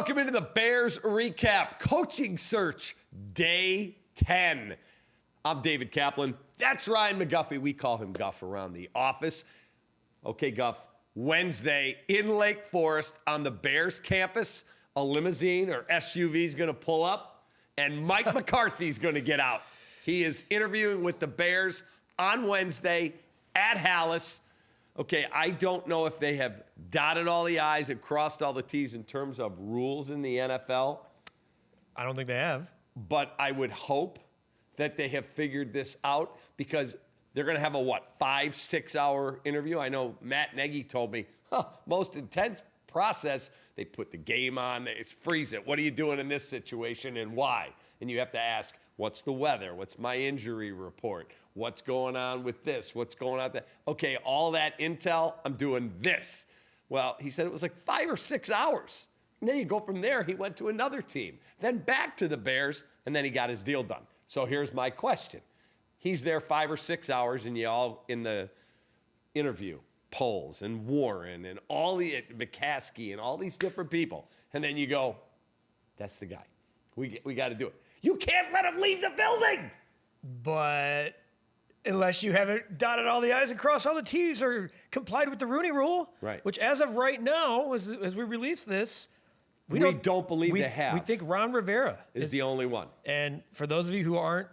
Welcome into the Bears Recap Coaching Search Day 10. I'm David Kaplan. That's Ryan McGuffey. We call him Guff around the office. Okay, Guff, Wednesday in Lake Forest on the Bears campus, a limousine or SUV is going to pull up, and Mike McCarthy's going to get out. He is interviewing with the Bears on Wednesday at Hallis. Okay, I don't know if they have dotted all the I's and crossed all the T's in terms of rules in the NFL. I don't think they have. But I would hope that they have figured this out because they're going to have a, 5-6 hour interview? I know Matt Nagy told me, most intense process. They put the game on, they freeze it. What are you doing in this situation and why? And you have to ask, what's the weather? What's my injury report? What's going on with this? What's going on with that? Okay, all that intel, I'm doing this. Well, he said it was like 5 or 6 hours. And then you go from there, he went to another team, then back to the Bears, and then he got his deal done. So here's my question. He's there 5 or 6 hours, and you all in the interview, Poles and Warren and all the McCaskey and all these different people. And then you go, that's the guy. We got to do it. You can't let him leave the building. But unless you haven't dotted all the I's and crossed all the T's or complied with the Rooney Rule, right? Which as of right now, as we release this, we don't believe they have. We think Ron Rivera is the only one. And for those of you who aren't,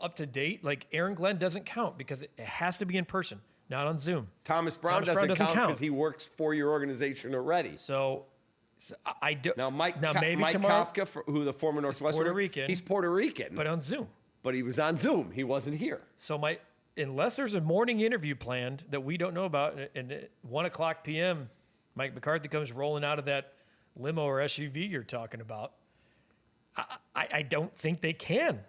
up to date, like Aaron Glenn doesn't count because it has to be in person, not on Zoom. Thomas Brown doesn't count because he works for your organization already. So I do. Now, Mike tomorrow, Kafka, who the former Northwestern, Puerto Rican. He's Puerto Rican. But on Zoom. But he was on Zoom. He wasn't here. So unless there's a morning interview planned that we don't know about, and at 1 o'clock p.m., Mike McCarthy comes rolling out of that limo or SUV you're talking about, I don't think they can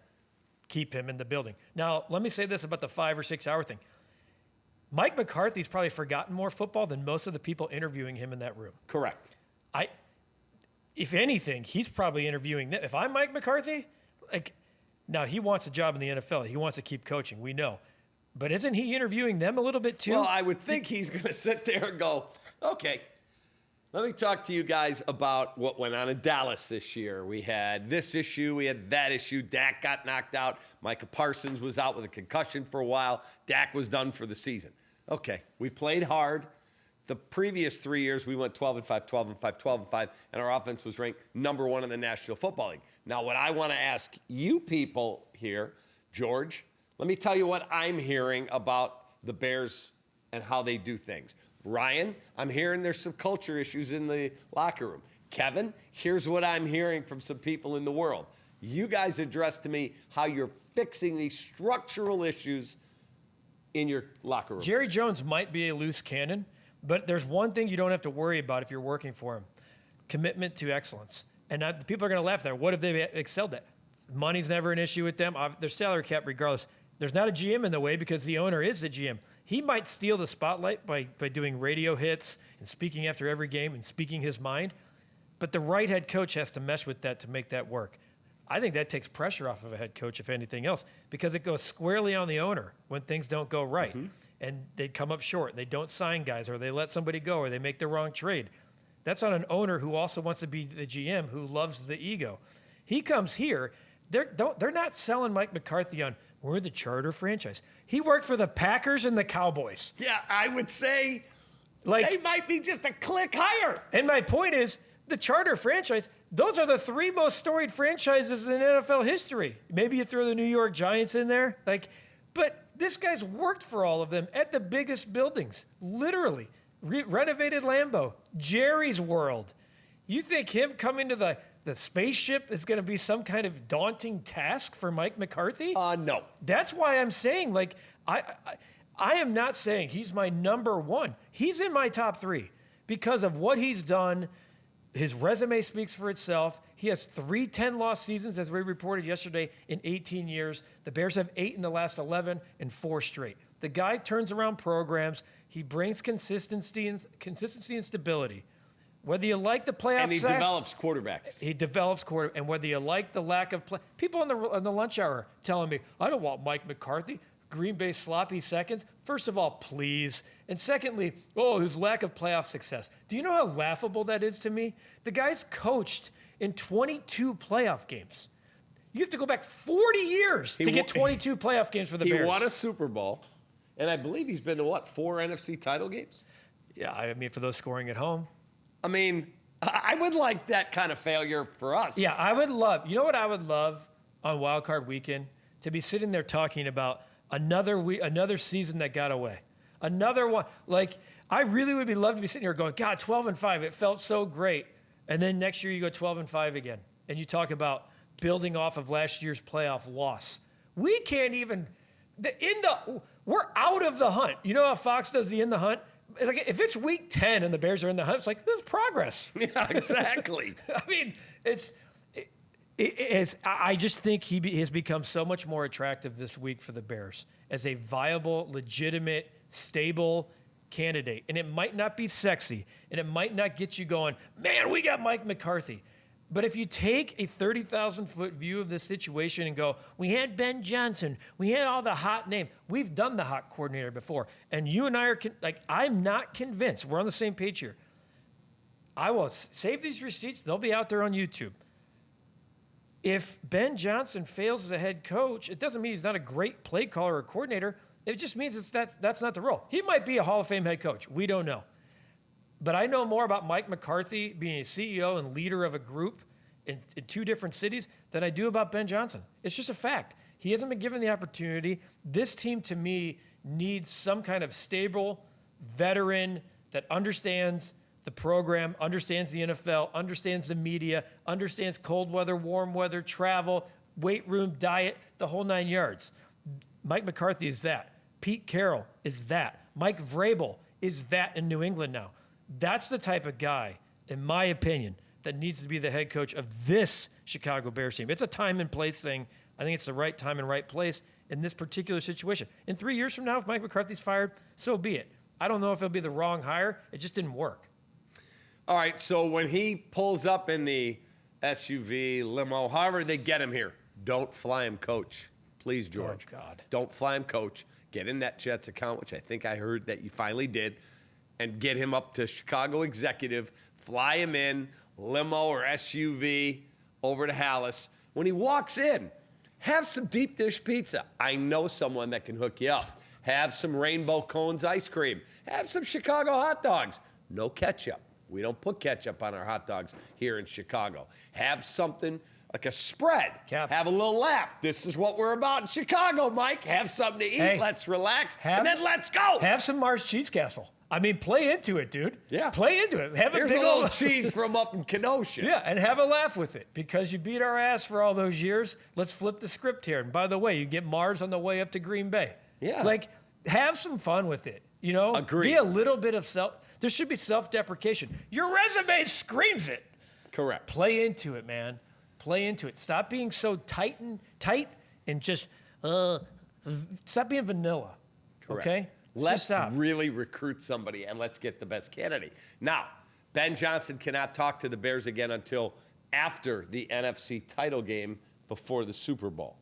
keep him in the building. Now, let me say this about the 5 or 6 hour thing. Mike McCarthy's probably forgotten more football than most of the people interviewing him in that room. Correct. If anything, he's probably interviewing them. If I'm Mike McCarthy, now he wants a job in the NFL. He wants to keep coaching. We know. But isn't he interviewing them a little bit too? Well, I would think he's going to sit there and go, okay, let me talk to you guys about what went on in Dallas this year. We had this issue. We had that issue. Dak got knocked out. Micah Parsons was out with a concussion for a while. Dak was done for the season. Okay, we played hard. The previous 3 years, we went 12-5, 12-5, 12-5, and our offense was ranked number 1 in the National Football League. Now, what I want to ask you people here, George, let me tell you what I'm hearing about the Bears and how they do things. Ryan, I'm hearing there's some culture issues in the locker room. Kevin, here's what I'm hearing from some people in the world. You guys address to me how you're fixing these structural issues in your locker room. Jerry Jones might be a loose cannon. But there's one thing you don't have to worry about if you're working for him: commitment to excellence. And people are going to laugh there. What if they excelled at? Money's never an issue with them. Their salary cap, regardless. There's not a GM in the way because the owner is the GM. He might steal the spotlight by doing radio hits and speaking after every game and speaking his mind. But the right head coach has to mesh with that to make that work. I think that takes pressure off of a head coach, if anything else, because it goes squarely on the owner when things don't go right. Mm-hmm. And they come up short. They don't sign guys, or they let somebody go, or they make the wrong trade. That's on an owner who also wants to be the GM, who loves the ego. He comes here. They're not selling Mike McCarthy on, we're the charter franchise. He worked for the Packers and the Cowboys. Yeah, I would say they might be just a click higher. And my point is, the charter franchise, those are the 3 most storied franchises in NFL history. Maybe you throw the New York Giants in there. But this guy's worked for all of them at the biggest buildings, literally. Renovated Lambeau, Jerry's World. You think him coming to the spaceship is going to be some kind of daunting task for Mike McCarthy? No. That's why I'm saying, I am not saying he's my number 1. He's in my top 3 because of what he's done. His resume speaks for itself. He has 3 10-loss seasons, as we reported yesterday, in 18 years. The Bears have 8 in the last 11 and 4 straight. The guy turns around programs. He brings consistency and stability. Whether you like the playoff, and he develops quarterbacks. He develops quarterbacks, and whether you like the lack of play, people on the lunch hour telling me, I don't want Mike McCarthy. Green Bay sloppy seconds. First of all, please. And secondly, his lack of playoff success. Do you know how laughable that is to me? The guy's coached in 22 playoff games. You have to go back 40 years to get 22 playoff games for the Bears. He won a Super Bowl, and I believe he's been to, 4 NFC title games? Yeah, I mean, for those scoring at home. I mean, I would like that kind of failure for us. Yeah, I would love. You know what I would love on Wild Card Weekend? To be sitting there talking about another season that got away. Another one. Like, I really would love to be sitting here going, God, 12-5, it felt so great. And then next year you go 12-5 again. And you talk about building off of last year's playoff loss. We can't even, we're out of the hunt. You know how Fox does the in the hunt? Like, if it's week 10 and the Bears are in the hunt, it's like, there's progress. Yeah, exactly. I mean, I just think he has become so much more attractive this week for the Bears as a viable, legitimate, stable candidate. And it might not be sexy, and it might not get you going, man, we got Mike McCarthy. But if you take a 30,000-foot view of this situation and go, we had Ben Johnson, we had all the hot names. We've done the hot coordinator before. And you and I are, I'm not convinced. We're on the same page here. I will save these receipts. They'll be out there on YouTube. If Ben Johnson fails as a head coach, it doesn't mean he's not a great play caller or coordinator. It just means that's not the role. He might be a Hall of Fame head coach. We don't know. But I know more about Mike McCarthy being a CEO and leader of a group in 2 different cities than I do about Ben Johnson. It's just a fact. He hasn't been given the opportunity. This team, to me, needs some kind of stable veteran that understands the program, understands the NFL, understands the media, understands cold weather, warm weather, travel, weight room, diet, the whole 9 yards. Mike McCarthy is that. Pete Carroll is that. Mike Vrabel is that in New England now. That's the type of guy, in my opinion, that needs to be the head coach of this Chicago Bears team. It's a time and place thing. I think it's the right time and right place in this particular situation. In 3 years from now, if Mike McCarthy's fired, so be it. I don't know if it'll be the wrong hire. It just didn't work. All right, so when he pulls up in the SUV, limo, however they get him here, don't fly him, coach. Please, George. Oh, God. Don't fly him, coach. Get in that Jets account, which I think I heard that you finally did, and get him up to Chicago executive, fly him in, limo or SUV, over to Hallis. When he walks in, have some deep dish pizza. I know someone that can hook you up. Have some Rainbow Cones ice cream. Have some Chicago hot dogs. No ketchup. We don't put ketchup on our hot dogs here in Chicago. Have something like a spread. Cap. Have a little laugh. This is what we're about in Chicago, Mike. Have something to eat. Hey, let's relax. And then let's go. Have some Mars Cheese Castle. I mean, play into it, dude. Yeah. Play into it. Have Here's a big a little old cheese from up in Kenosha. Yeah, and have a laugh with it because you beat our ass for all those years. Let's flip the script here. And by the way, you get Mars on the way up to Green Bay. Yeah. Like, have some fun with it. You know? Agreed. Be a little bit of there should be self-deprecation. Your resume screams it. Correct. Play into it, man. Play into it. Stop being so tight and just stop being vanilla. Correct. Okay? Let's stop. really recruit somebody and let's get the best candidate. Now, Ben Johnson cannot talk to the Bears again until after the NFC title game before the Super Bowl.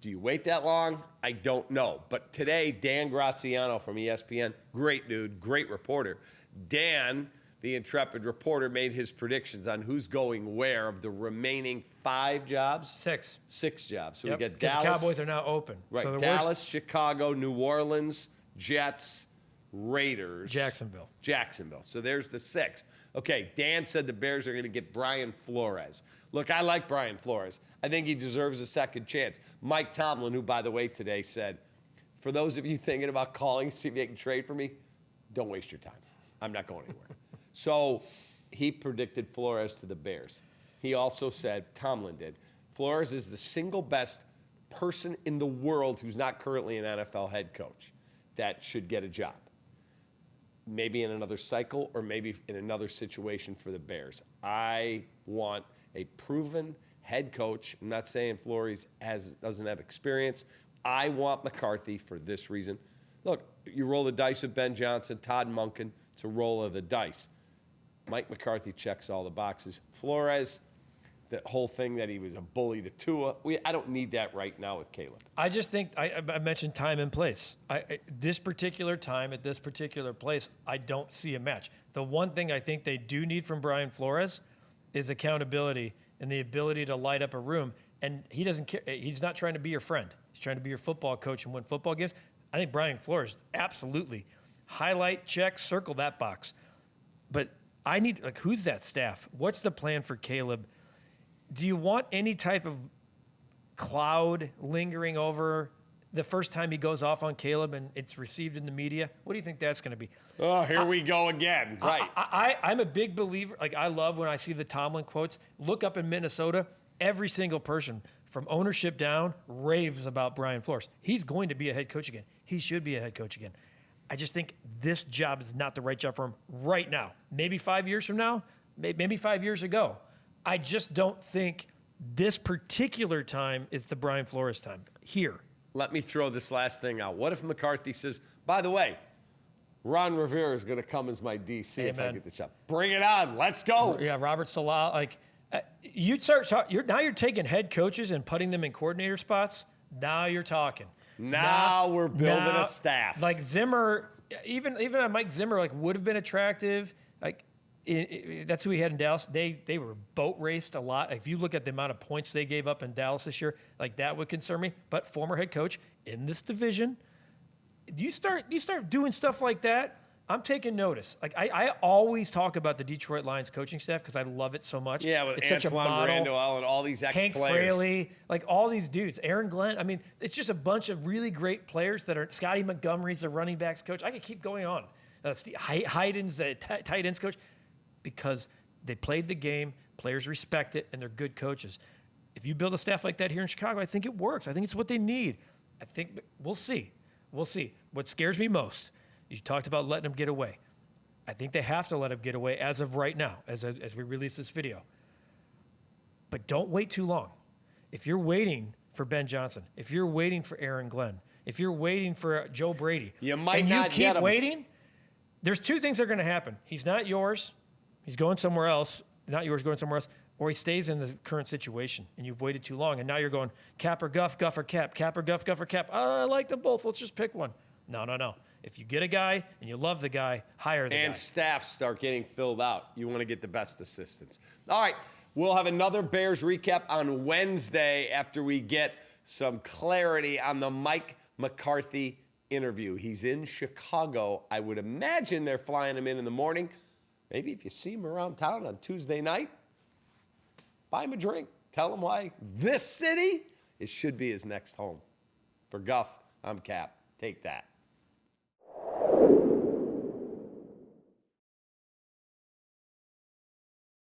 Do you wait that long? I don't know. But today, Dan Graziano from ESPN, great dude, great reporter. Dan, the intrepid reporter, made his predictions on who's going where of the remaining 5 jobs. 6. 6 jobs. So Yep, we got because Dallas. the Cowboys are now open. Right, So the Dallas, Chicago, New Orleans, Jets, Raiders. Jacksonville. So there's the 6. Okay, Dan said the Bears are going to get Brian Flores. Look, I like Brian Flores. I think he deserves a second chance. Mike Tomlin, who, by the way, today said, for those of you thinking about calling, see if they can trade for me, don't waste your time. I'm not going anywhere. So he predicted Flores to the Bears. He also said, Tomlin did, Flores is the single best person in the world who's not currently an NFL head coach that should get a job. Maybe in another cycle or maybe in another situation for the Bears. I want a proven head coach. I'm not saying Flores doesn't have experience. I want McCarthy for this reason. Look, you roll the dice with Ben Johnson, Todd Monken. It's a roll of the dice. Mike McCarthy checks all the boxes. Flores, that whole thing that he was a bully to Tua. I don't need that right now with Caleb. I just think I mentioned time and place. This particular time at this particular place, I don't see a match. The one thing I think they do need from Brian Flores is accountability and the ability to light up a room. And he doesn't care. He's not trying to be your friend. He's trying to be your football coach and win football games. I think Brian Flores, absolutely. Highlight, check, circle that box. But I need, like, who's that staff? What's the plan for Caleb? Do you want any type of cloud lingering over the first time he goes off on Caleb and it's received in the media? What do you think that's going to be? Oh, here we go again. Right. I'm a big believer. Like, I love when I see the Tomlin quotes. Look up in Minnesota, every single person from ownership down raves about Brian Flores. He's going to be a head coach again. He should be a head coach again. I just think this job is not the right job for him right now. Maybe 5 years from now, maybe 5 years ago. I just don't think this particular time is the Brian Flores time here. Let me throw this last thing out. What if McCarthy says, by the way, Ron Rivera is going to come as my DC if I get the job? Bring it on. Let's go. Yeah, Robert Salah. Like, you're taking head coaches and putting them in coordinator spots. Now you're talking. Now we're building a staff. Like Zimmer, even Mike Zimmer, like, would have been attractive. Like, that's who he had in Dallas. They were boat raced a lot. If you look at the amount of points they gave up in Dallas this year, like, that would concern me. But former head coach in this division, you start doing stuff like that, I'm taking notice. Like, I always talk about the Detroit Lions coaching staff because I love it so much. Yeah, with it's such a Antoine model. Randall and all these ex-players. Hank Fraley, like, all these dudes. Aaron Glenn. I mean, it's just a bunch of really great players that are. Scotty Montgomery's the running backs coach. I could keep going on. Steve Hyden's the tight ends coach, because they played the game, players respect it, and they're good coaches. If you build a staff like that here in Chicago, I think it works. I think it's what they need. I think we'll see. We'll see. What scares me most, you talked about letting them get away. I think they have to let them get away as of right now, as we release this video. But don't wait too long. If you're waiting for Ben Johnson, if you're waiting for Aaron Glenn, if you're waiting for Joe Brady, you might and not you keep get him. waiting, there's two things that are going to happen. He's not yours. He's going somewhere else. Not yours, going somewhere else. Or he stays in the current situation, and you've waited too long, and now you're going Cap or Guff, Guff or Cap, Cap or Guff, Guff or Cap. Oh, I like them both. Let's just pick one. No. If you get a guy and you love the guy, hire the guy. And staffs start getting filled out. You want to get the best assistants. All right, we'll have another Bears recap on Wednesday after we get some clarity on the Mike McCarthy interview. He's in Chicago. I would imagine they're flying him in the morning. Maybe if you see him around town on Tuesday night, buy him a drink. Tell him why this city, it should be his next home. For Guff, I'm Cap. Take that.